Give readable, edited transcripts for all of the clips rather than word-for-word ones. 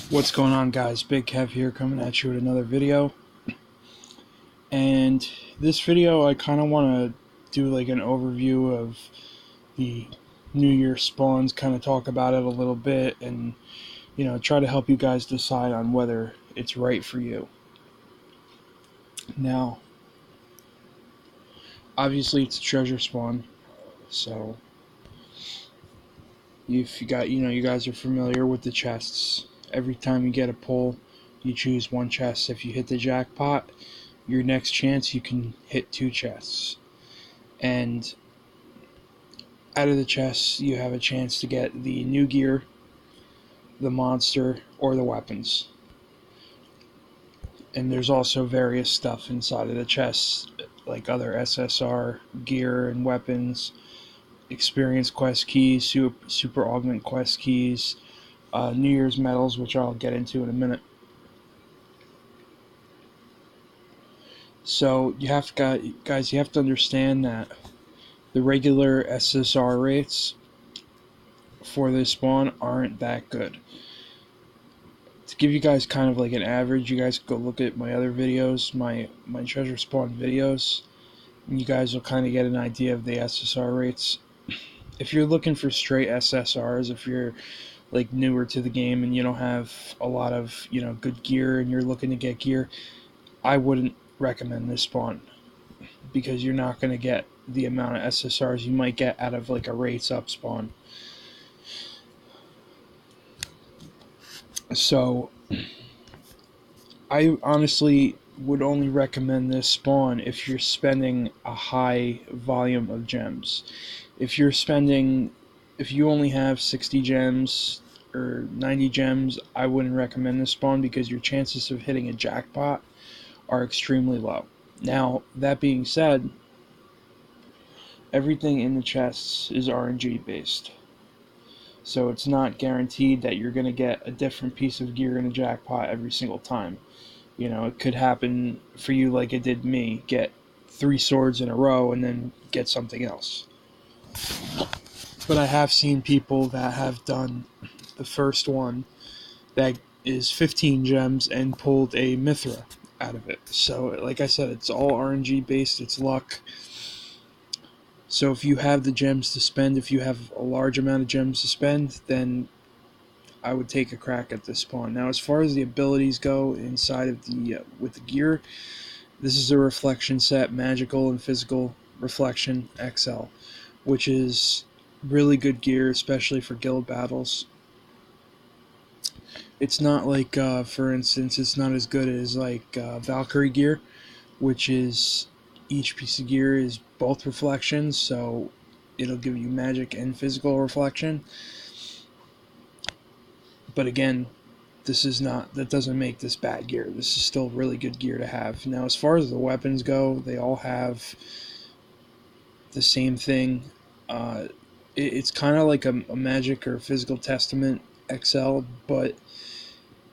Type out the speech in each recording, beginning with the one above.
What's going on, guys? Big Kev here, coming at you with another video. And this video I kind of want to do like an overview of the New Year spawns, kind of talk about it a little bit, and try to help you guys decide on whether it's right for you. Now, obviously it's a treasure spawn, so if you guys are familiar with the chests. Every time you get a pull, you choose one chest. If you hit the jackpot, your next chance you can hit 2 chests, and out of the chests you have a chance to get the new gear, the monster, or the weapons. And there's also various stuff inside of the chests, like other SSR gear and weapons, experience quest keys, super augment quest keys, New Year's medals, which I'll get into in a minute. So you have to understand that the regular SSR rates for this spawn aren't that good. To give you guys kind of like an average, you guys go look at my other videos, my treasure spawn videos, and you guys will kind of get an idea of the SSR rates. If you're looking for straight SSRs, if you're like newer to the game and you don't have a lot of good gear and you're looking to get gear, I wouldn't recommend this spawn, because you're not going to get the amount of SSRs you might get out of like a rates up spawn. So I honestly would only recommend this spawn if you're spending a high volume of gems. If you only have 60 gems or 90 gems, I wouldn't recommend this spawn, because your chances of hitting a jackpot are extremely low. Now, that being said, everything in the chests is RNG based. So it's not guaranteed that you're going to get a different piece of gear in a jackpot every single time. It could happen for you like it did me. Get 3 swords in a row and then get something else. But I have seen people that have done the first one that is 15 gems and pulled a Mithra out of it. So like I said, it's all RNG based, it's luck. So if you have the gems to spend, if you have a large amount of gems to spend, then I would take a crack at this spawn. Now, as far as the abilities go inside of the with the gear, this is a reflection set, magical and physical reflection XL, which is really good gear, especially for guild battles. It's not like, for instance, it's not as good as like Valkyrie gear, which is each piece of gear is both reflections, so it'll give you magic and physical reflection. But again, that doesn't make this bad gear. This is still really good gear to have. Now, as far as the weapons go, they all have the same thing. It's kind of like a magic or physical testament XL, but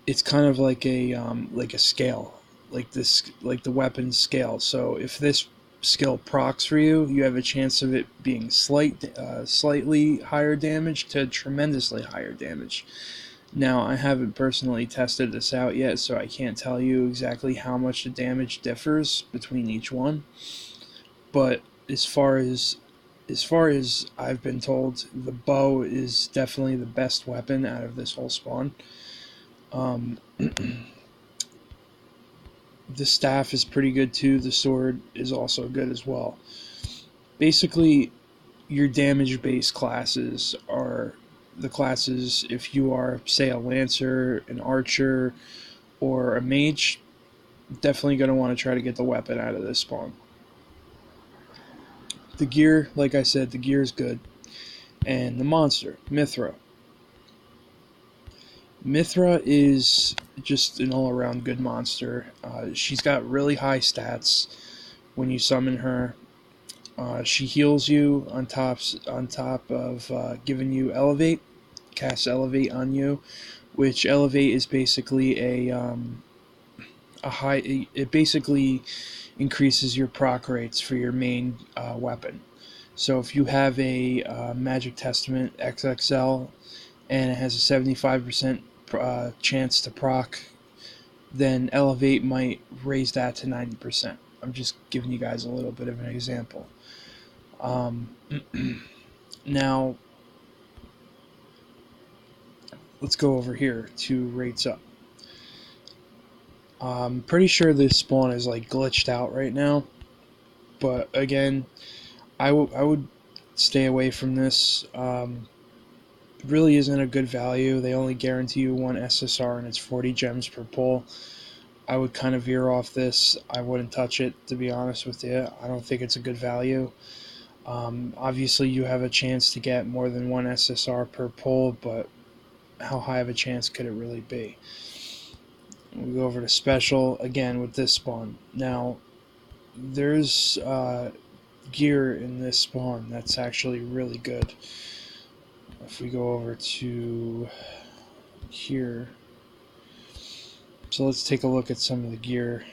it's kind of like a scale, like the weapons scale. So if this skill procs for you, you have a chance of it being slightly higher damage to tremendously higher damage. Now, I haven't personally tested this out yet, so I can't tell you exactly how much the damage differs between each one. But as far as I've been told, the bow is definitely the best weapon out of this whole spawn. The staff is pretty good too. The sword is also good as well. Basically, your damage-based classes are the classes. If you are, say, a lancer, an archer, or a mage, definitely going to want to try to get the weapon out of this spawn. The gear, like I said, the gear is good. And the monster, Mithra. Mithra is just an all-around good monster. She's got really high stats when you summon her. She heals you on top of giving you Elevate, casts Elevate on you, which Elevate is basically it basically increases your proc rates for your main weapon. So if you have a Magic Testament XXL and it has a 75% chance to proc, then Elevate might raise that to 90%. I'm just giving you guys a little bit of an example. Now, let's go over here to rates up. I'm pretty sure this spawn is like glitched out right now, but again, I would stay away from this. Really isn't a good value. They only guarantee you one SSR and it's 40 gems per pull. I would kind of veer off this. I wouldn't touch it, to be honest with you. I don't think it's a good value. Obviously, you have a chance to get more than one SSR per pull, but how high of a chance could it really be? We go over to special again with this spawn. Now, there's gear in this spawn that's actually really good. If we go over to here, so let's take a look at some of the gear.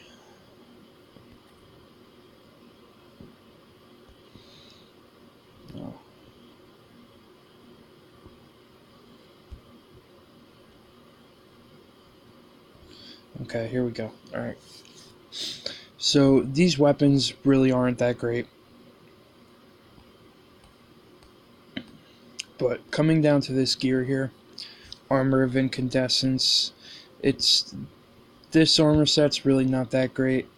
Oh. Okay, here we go. Alright. So these weapons really aren't that great. But coming down to this gear here, Armor of Incandescence, this armor set's really not that great.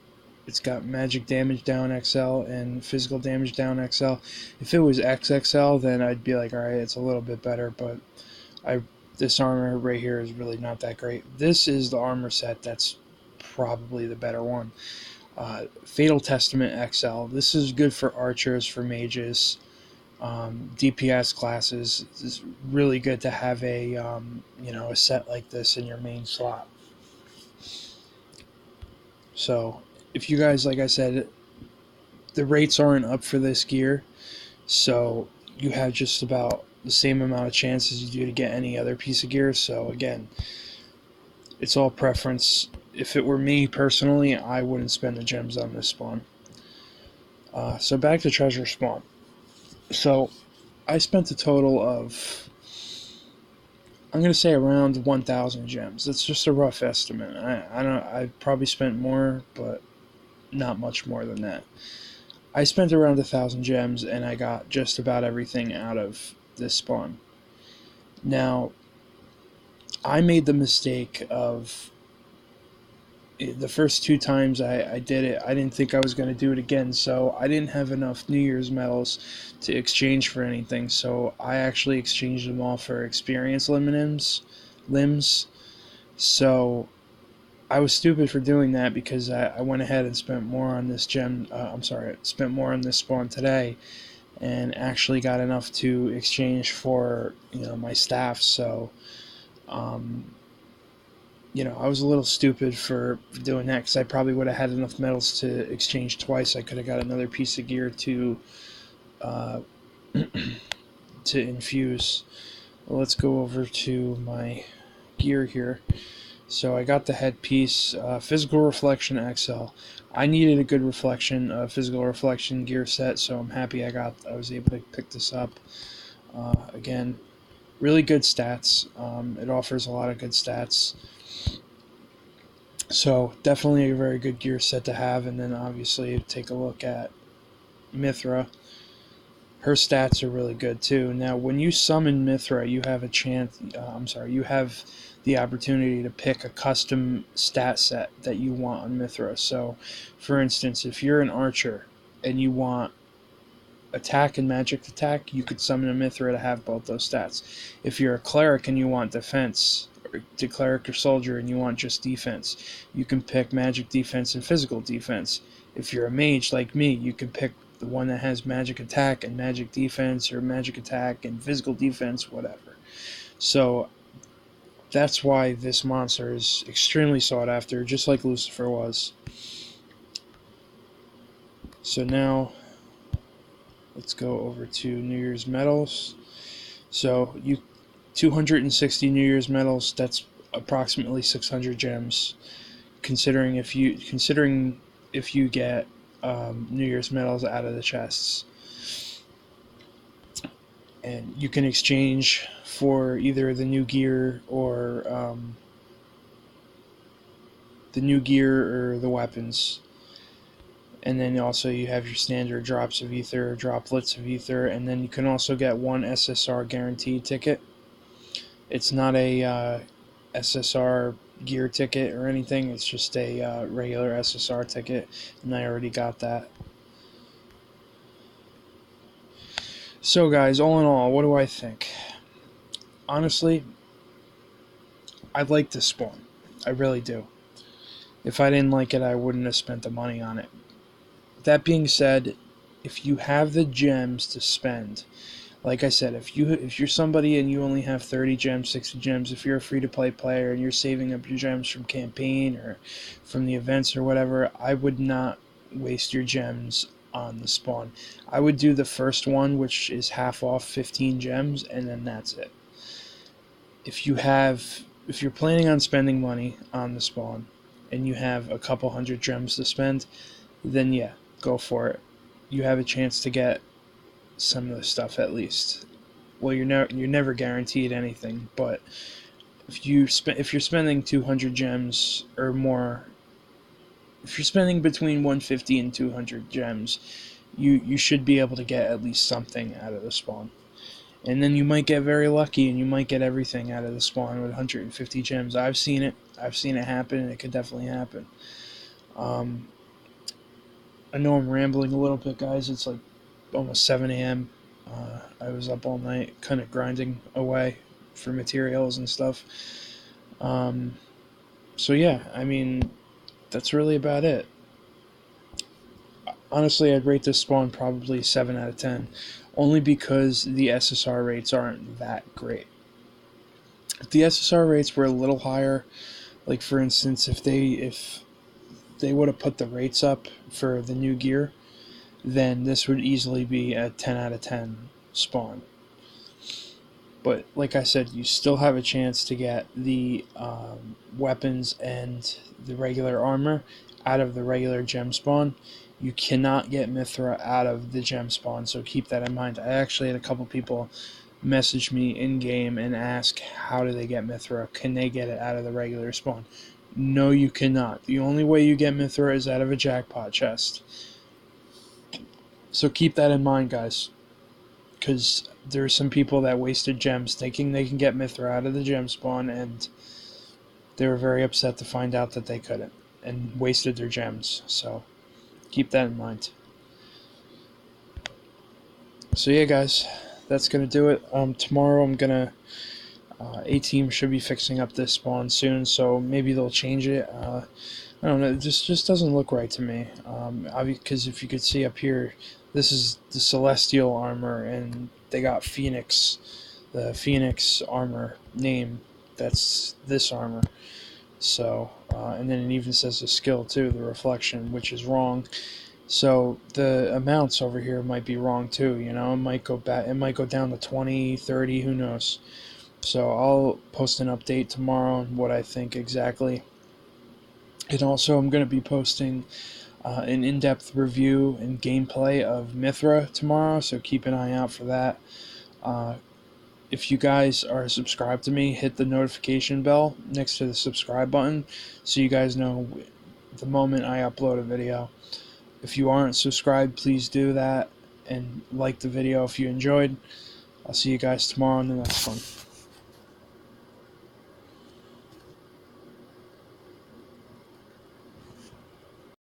It's got magic damage down XL and physical damage down XL. If it was XXL, then I'd be like, alright, it's a little bit better, but this armor right here is really not that great. This is the armor set that's probably the better one. Fatal Testament XL. This is good for archers, for mages, DPS classes. It's really good to have a a set like this in your main slot. So if you guys, like I said, the rates aren't up for this gear, so you have just about the same amount of chance as you do to get any other piece of gear. So again, it's all preference. If it were me personally, I wouldn't spend the gems on this spawn. So back to treasure spawn. So I spent a total of, I'm going to say, around 1,000 gems. That's just a rough estimate. I probably spent more, but not much more than that. I spent around 1,000 gems and I got just about everything out of this spawn. Now, I made the mistake of the first 2 times I did it, I didn't think I was going to do it again, so I didn't have enough New Year's medals to exchange for anything, so I actually exchanged them all for experience limbs. So I was stupid for doing that because I went ahead and spent more on this spent more on this spawn today and actually got enough to exchange for my staff. So I was a little stupid for doing that because I probably would have had enough medals to exchange twice. I could have got another piece of gear to to infuse. Well, let's go over to my gear here. So I got the headpiece, physical reflection XL. I needed a good reflection, physical reflection gear set, so I'm happy I was able to pick this up. Again, really good stats. It offers a lot of good stats. So definitely a very good gear set to have. And then obviously take a look at Mithra. Her stats are really good too. Now when you summon Mithra, you have a chance, you have the opportunity to pick a custom stat set that you want on Mithra. So for instance, if you're an archer and you want attack and magic attack, you could summon a Mithra to have both those stats. If you're a cleric and you want defense, to cleric or soldier and you want just defense, you can pick magic defense and physical defense. If you're a mage like me, you can pick the one that has magic attack and magic defense, or magic attack and physical defense, whatever. So that's why this monster is extremely sought after, just like Lucifer was. So now let's go over to New Year's medals. So 260 New Year's medals, that's approximately 600 gems, considering if you get New Year's medals out of the chests. and you can exchange for either the new gear or the weapons. And then also you have your standard drops of ether, droplets of ether, and then you can also get one SSR guaranteed ticket. It's not a SSR gear ticket or anything, it's just a regular SSR ticket, and I already got that. So guys, all in all, what do I think? Honestly, I like this spawn. I really do. If I didn't like it, I wouldn't have spent the money on it. That being said, if you have the gems to spend, like I said, if you're somebody and you only have 30 gems, 60 gems, if you're a free-to-play player and you're saving up your gems from campaign or from the events or whatever, I would not waste your gems on the spawn. I would do the first one, which is half off 15 gems, and then that's it. If you're planning on spending money on the spawn and you have a couple hundred gems to spend, then yeah, go for it. You have a chance to get some of the stuff at least. Well, you're never guaranteed anything, but if you're spending 200 gems or more, if you're spending between 150 and 200 gems, you should be able to get at least something out of the spawn. And then you might get very lucky and you might get everything out of the spawn with 150 gems. I've seen it happen, and it could definitely happen. I know I'm rambling a little bit, guys. It's like almost 7 a.m. I was up all night kind of grinding away for materials and stuff. So yeah, I mean, that's really about it. Honestly, I'd rate this spawn probably 7 out of 10, only because the SSR rates aren't that great. If the SSR rates were a little higher, like for instance, if they would have put the rates up for the new gear, then this would easily be a 10 out of 10 spawn. But like I said, you still have a chance to get the weapons and the regular armor out of the regular gem spawn. You cannot get Mithra out of the gem spawn, so keep that in mind. I actually had a couple people message me in-game and ask, how do they get Mithra? Can they get it out of the regular spawn? No, you cannot. The only way you get Mithra is out of a jackpot chest. So keep that in mind, guys. Because there are some people that wasted gems thinking they can get Mithra out of the gem spawn, and they were very upset to find out that they couldn't, and wasted their gems. So keep that in mind. So yeah, guys, that's going to do it. Tomorrow I'm going to... A-Team should be fixing up this spawn soon, so maybe they'll change it. I don't know, it just doesn't look right to me. Because if you could see up here, this is the Celestial armor, and they got Phoenix, the Phoenix armor name. That's this armor. So, and then it even says the skill too, the reflection, which is wrong. So the amounts over here might be wrong too. You know, it might go back. It might go down to 20, 30. Who knows? So I'll post an update tomorrow on what I think exactly. And also I'm going to be posting an in-depth review and gameplay of Mithra tomorrow, so keep an eye out for that. If you guys are subscribed to me, hit the notification bell next to the subscribe button so you guys know the moment I upload a video. If you aren't subscribed, please do that, and like the video if you enjoyed. I'll see you guys tomorrow in the next one.